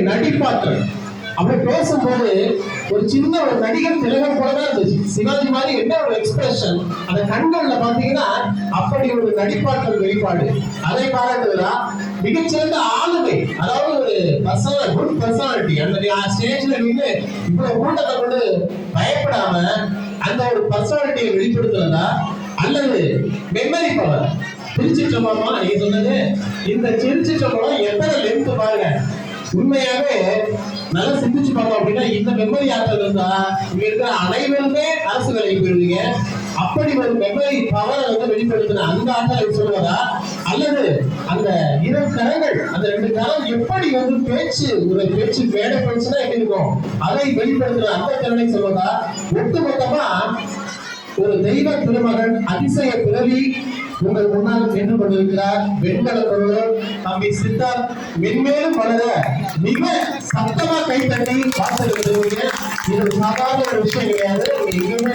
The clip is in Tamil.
நடிப்பாற்றல் அப்படி பேசும்போது ஒரு சின்ன ஒரு நடிகர் திலகம் போலதான் இருந்துச்சு. சிவாஜி மாதிரி என்ன ஒரு எக்ஸ்பிரஷன் அந்த கண்கள்ல பாத்தீங்கன்னா அப்படி ஒரு நடிப்பாற்றல் வெளிப்பாடு. அதை பாராட்டுவதா மிகச்சிறந்த ஆளுமை, அதாவது ஒரு குட் பர்சனாலிட்டி. அந்த ஸ்டேஜ்ல நின்று இவ்வளவு கூட்டத்தை கொண்டு பயப்படாம அந்த ஒரு பர்சனாலிட்டியை வெளிப்படுத்துவதா அல்லது மெமரி பவர். திருச்சிற்றம்பலமா நீங்க சொன்னது இந்த திருச்சிற்றம்பலம் எத்தனை லென்த் பாருங்க. உண்மையாவே நல்லா சிந்திச்சு பார்த்தோம் அப்படின்னா இந்த மெமரி ஆற்றல் இருந்தா இங்க இருக்கிற அனைவருமே அரசு வேலைக்கு போயிருவீங்க. அப்படி ஒரு மெமரி பவரை வந்து வெளிப்படுத்தின அந்த ஆற்றலை சொல்வதா அல்லது அந்த இரு கரங்கள் அந்த ரெண்டு கரம் எப்படி வந்து ஒரு பேச்சு மேடை பேச்சுன்னா எப்படி இருக்கும் அதை வெளிப்படுத்துற அந்த திறனை சொல்வதா? ஒட்டுமொத்தமா ஒரு தெய்வ திருமகன் அதிசய பிறவி உங்கள் முன்னால் நின்று கொண்டிருக்கிறார். வெண்கல குரல் தம்பி சித்தார்த் மென்மேலும் வளர மிக சத்தமா கை தட்டி பார்த்து இது சாதாரண ஒரு விஷயம் கிடையாது. எங்கேயுமே